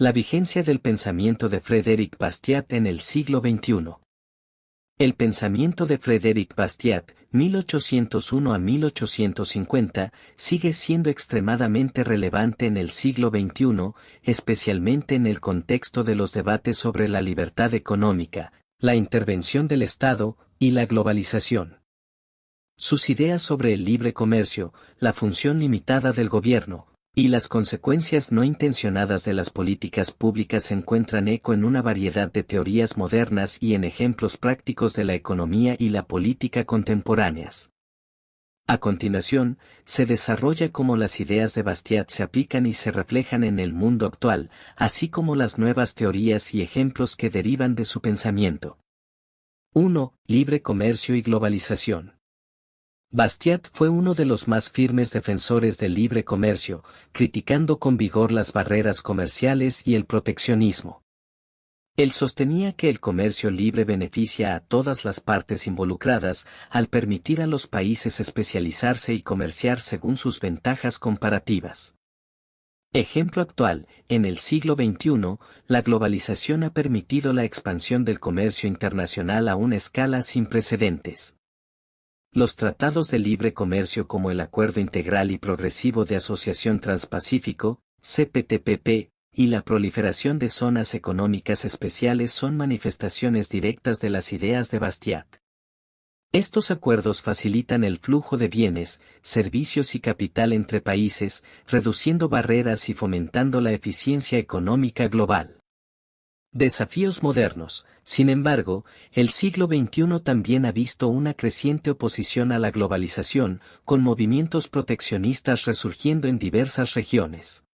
La vigencia del pensamiento de Frédéric Bastiat en el siglo XXI. El pensamiento de Frédéric Bastiat, 1801 a 1850, sigue siendo extremadamente relevante en el siglo XXI, especialmente en el contexto de los debates sobre la libertad económica, la intervención del Estado y la globalización. Sus ideas sobre el libre comercio, la función limitada del gobierno, y las consecuencias no intencionadas de las políticas públicas encuentran eco en una variedad de teorías modernas y en ejemplos prácticos de la economía y la política contemporáneas. A continuación, se desarrolla cómo las ideas de Bastiat se aplican y se reflejan en el mundo actual, así como las nuevas teorías y ejemplos que derivan de su pensamiento. 1. Libre comercio y globalización. Bastiat fue uno de los más firmes defensores del libre comercio, criticando con vigor las barreras comerciales y el proteccionismo. Él sostenía que el comercio libre beneficia a todas las partes involucradas al permitir a los países especializarse y comerciar según sus ventajas comparativas. Ejemplo actual, en el siglo XXI, la globalización ha permitido la expansión del comercio internacional a una escala sin precedentes. Los tratados de libre comercio como el Acuerdo Integral y Progresivo de Asociación Transpacífico, CPTPP, y la proliferación de zonas económicas especiales son manifestaciones directas de las ideas de Bastiat. Estos acuerdos facilitan el flujo de bienes, servicios y capital entre países, reduciendo barreras y fomentando la eficiencia económica global. Desafíos modernos. Sin embargo, el siglo XXI también ha visto una creciente oposición a la globalización, con movimientos proteccionistas resurgiendo en diversas regiones.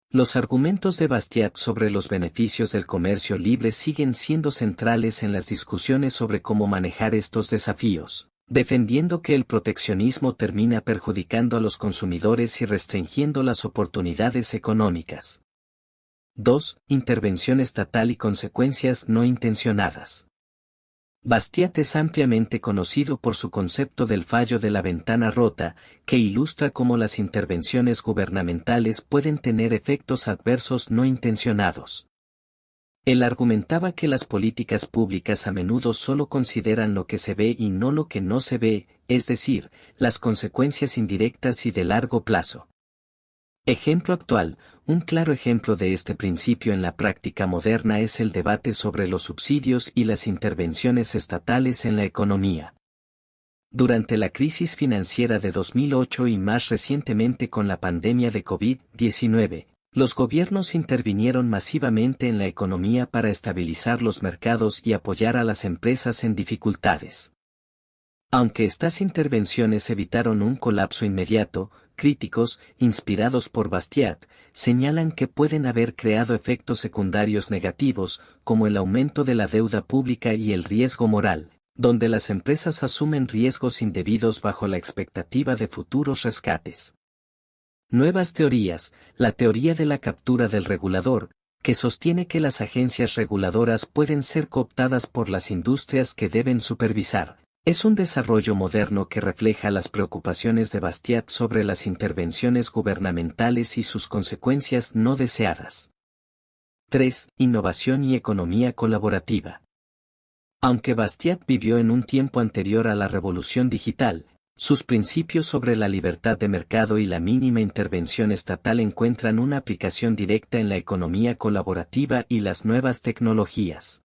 Los argumentos de Bastiat sobre los beneficios del comercio libre siguen siendo centrales en las discusiones sobre cómo manejar estos desafíos, defendiendo que el proteccionismo termina perjudicando a los consumidores y restringiendo las oportunidades económicas. 2. Intervención estatal y consecuencias no intencionadas. Bastiat es ampliamente conocido por su concepto del fallo de la ventana rota, que ilustra cómo las intervenciones gubernamentales pueden tener efectos adversos no intencionados. Él argumentaba que las políticas públicas a menudo solo consideran lo que se ve y no lo que no se ve, es decir, las consecuencias indirectas y de largo plazo. Ejemplo actual, un claro ejemplo de este principio en la práctica moderna es el debate sobre los subsidios y las intervenciones estatales en la economía. Durante la crisis financiera de 2008 y más recientemente con la pandemia de COVID-19, los gobiernos intervinieron masivamente en la economía para estabilizar los mercados y apoyar a las empresas en dificultades. Aunque estas intervenciones evitaron un colapso inmediato, críticos, inspirados por Bastiat, señalan que pueden haber creado efectos secundarios negativos, como el aumento de la deuda pública y el riesgo moral, donde las empresas asumen riesgos indebidos bajo la expectativa de futuros rescates. Nuevas teorías, la teoría de la captura del regulador, que sostiene que las agencias reguladoras pueden ser cooptadas por las industrias que deben supervisar. Es un desarrollo moderno que refleja las preocupaciones de Bastiat sobre las intervenciones gubernamentales y sus consecuencias no deseadas. 3. Innovación y economía colaborativa. Aunque Bastiat vivió en un tiempo anterior a la revolución digital, sus principios sobre la libertad de mercado y la mínima intervención estatal encuentran una aplicación directa en la economía colaborativa y las nuevas tecnologías.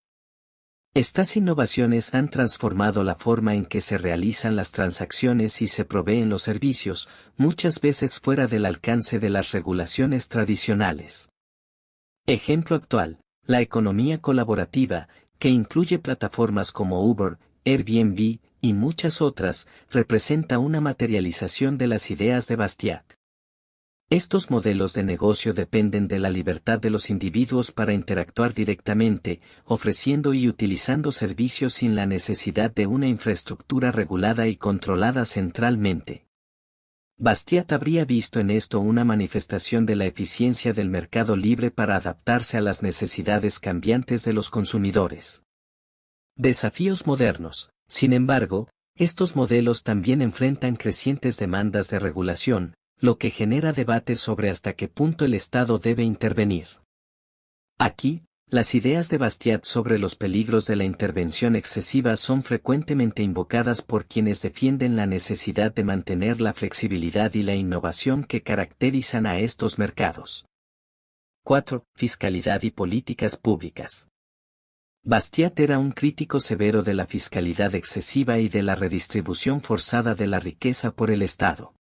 Estas innovaciones han transformado la forma en que se realizan las transacciones y se proveen los servicios, muchas veces fuera del alcance de las regulaciones tradicionales. Ejemplo actual, la economía colaborativa, que incluye plataformas como Uber, Airbnb y muchas otras, representa una materialización de las ideas de Bastiat. Estos modelos de negocio dependen de la libertad de los individuos para interactuar directamente, ofreciendo y utilizando servicios sin la necesidad de una infraestructura regulada y controlada centralmente. Bastiat habría visto en esto una manifestación de la eficiencia del mercado libre para adaptarse a las necesidades cambiantes de los consumidores. Desafíos modernos. Sin embargo, estos modelos también enfrentan crecientes demandas de regulación, lo que genera debates sobre hasta qué punto el Estado debe intervenir. Aquí, las ideas de Bastiat sobre los peligros de la intervención excesiva son frecuentemente invocadas por quienes defienden la necesidad de mantener la flexibilidad y la innovación que caracterizan a estos mercados. 4. Fiscalidad y políticas públicas. Bastiat era un crítico severo de la fiscalidad excesiva y de la redistribución forzada de la riqueza por el Estado.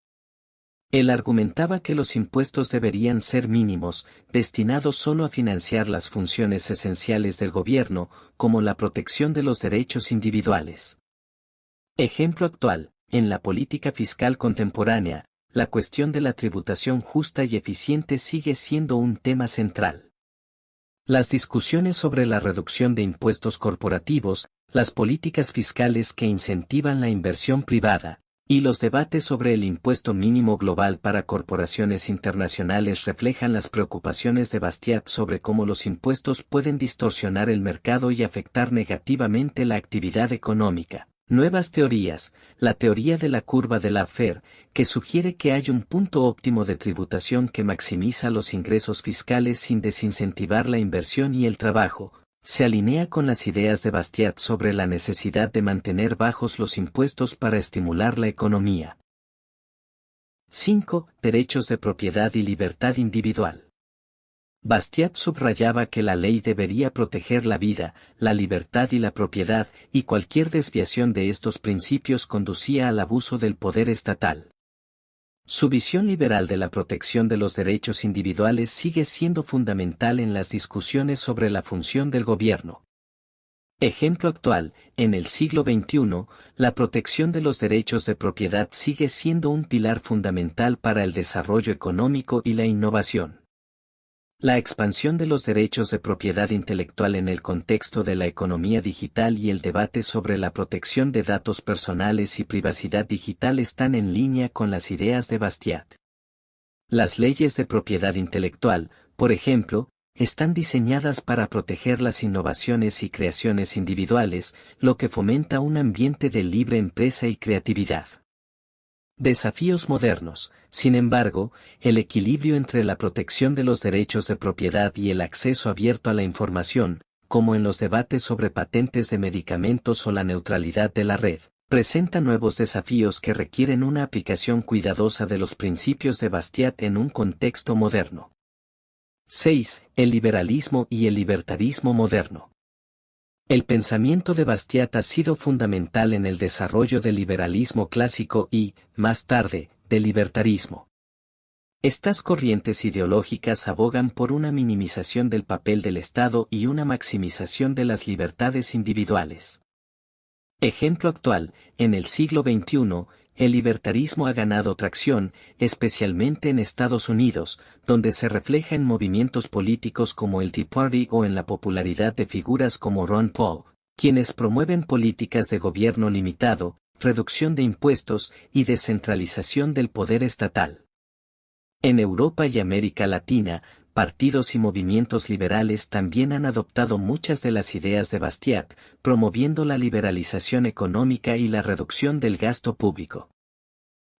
Él argumentaba que los impuestos deberían ser mínimos, destinados solo a financiar las funciones esenciales del gobierno, como la protección de los derechos individuales. Ejemplo actual, en la política fiscal contemporánea, la cuestión de la tributación justa y eficiente sigue siendo un tema central. Las discusiones sobre la reducción de impuestos corporativos, las políticas fiscales que incentivan la inversión privada, y los debates sobre el impuesto mínimo global para corporaciones internacionales reflejan las preocupaciones de Bastiat sobre cómo los impuestos pueden distorsionar el mercado y afectar negativamente la actividad económica. Nuevas teorías, la teoría de la curva de Laffer, que sugiere que hay un punto óptimo de tributación que maximiza los ingresos fiscales sin desincentivar la inversión y el trabajo, se alinea con las ideas de Bastiat sobre la necesidad de mantener bajos los impuestos para estimular la economía. 5. Derechos de propiedad y libertad individual. Bastiat subrayaba que la ley debería proteger la vida, la libertad y la propiedad, y cualquier desviación de estos principios conducía al abuso del poder estatal. Su visión liberal de la protección de los derechos individuales sigue siendo fundamental en las discusiones sobre la función del gobierno. Ejemplo actual, en el siglo XXI, la protección de los derechos de propiedad sigue siendo un pilar fundamental para el desarrollo económico y la innovación. La expansión de los derechos de propiedad intelectual en el contexto de la economía digital y el debate sobre la protección de datos personales y privacidad digital están en línea con las ideas de Bastiat. Las leyes de propiedad intelectual, por ejemplo, están diseñadas para proteger las innovaciones y creaciones individuales, lo que fomenta un ambiente de libre empresa y creatividad. Desafíos modernos. Sin embargo, el equilibrio entre la protección de los derechos de propiedad y el acceso abierto a la información, como en los debates sobre patentes de medicamentos o la neutralidad de la red, presenta nuevos desafíos que requieren una aplicación cuidadosa de los principios de Bastiat en un contexto moderno. 6. El liberalismo y el libertarismo moderno. El pensamiento de Bastiat ha sido fundamental en el desarrollo del liberalismo clásico y, más tarde, del libertarismo. Estas corrientes ideológicas abogan por una minimización del papel del Estado y una maximización de las libertades individuales. Ejemplo actual, en el siglo XXI, el libertarismo ha ganado tracción, especialmente en Estados Unidos, donde se refleja en movimientos políticos como el Tea Party o en la popularidad de figuras como Ron Paul, quienes promueven políticas de gobierno limitado, reducción de impuestos y descentralización del poder estatal. En Europa y América Latina, partidos y movimientos liberales también han adoptado muchas de las ideas de Bastiat, promoviendo la liberalización económica y la reducción del gasto público.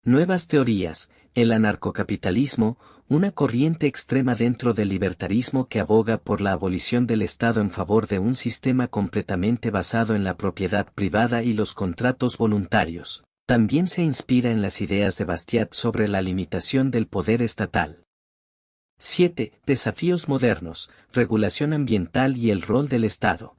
Nuevas teorías, el anarcocapitalismo, una corriente extrema dentro del libertarismo que aboga por la abolición del Estado en favor de un sistema completamente basado en la propiedad privada y los contratos voluntarios, también se inspira en las ideas de Bastiat sobre la limitación del poder estatal. 7. Desafíos modernos, regulación ambiental y el rol del Estado.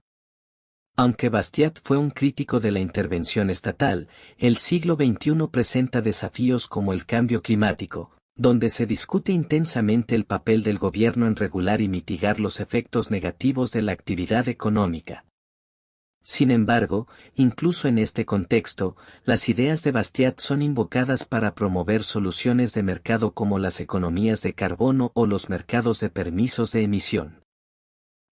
Aunque Bastiat fue un crítico de la intervención estatal, el siglo XXI presenta desafíos como el cambio climático, donde se discute intensamente el papel del gobierno en regular y mitigar los efectos negativos de la actividad económica. Sin embargo, incluso en este contexto, las ideas de Bastiat son invocadas para promover soluciones de mercado como las economías de carbono o los mercados de permisos de emisión.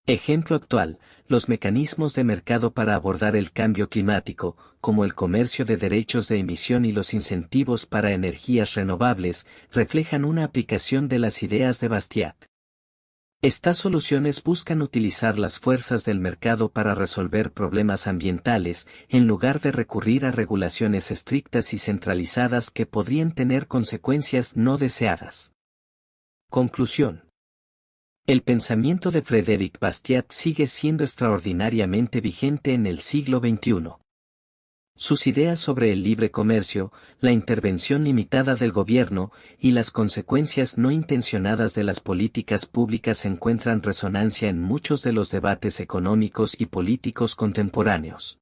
Ejemplo actual, los mecanismos de mercado para abordar el cambio climático, como el comercio de derechos de emisión y los incentivos para energías renovables, reflejan una aplicación de las ideas de Bastiat. Estas soluciones buscan utilizar las fuerzas del mercado para resolver problemas ambientales, en lugar de recurrir a regulaciones estrictas y centralizadas que podrían tener consecuencias no deseadas. Conclusión. El pensamiento de Frédéric Bastiat sigue siendo extraordinariamente vigente en el siglo XXI. Sus ideas sobre el libre comercio, la intervención limitada del gobierno y las consecuencias no intencionadas de las políticas públicas encuentran resonancia en muchos de los debates económicos y políticos contemporáneos.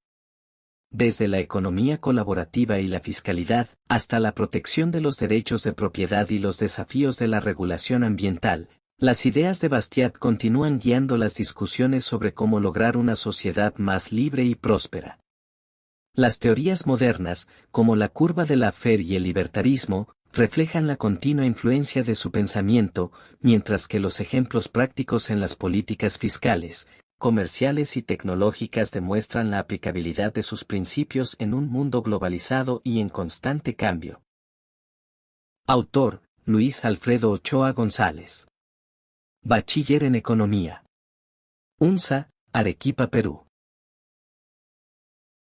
Desde la economía colaborativa y la fiscalidad, hasta la protección de los derechos de propiedad y los desafíos de la regulación ambiental, las ideas de Bastiat continúan guiando las discusiones sobre cómo lograr una sociedad más libre y próspera. Las teorías modernas, como la curva de Laffer y el libertarismo, reflejan la continua influencia de su pensamiento, mientras que los ejemplos prácticos en las políticas fiscales, comerciales y tecnológicas demuestran la aplicabilidad de sus principios en un mundo globalizado y en constante cambio. Autor, Luis Alfredo Ochoa González. Bachiller en Economía. UNSA, Arequipa, Perú.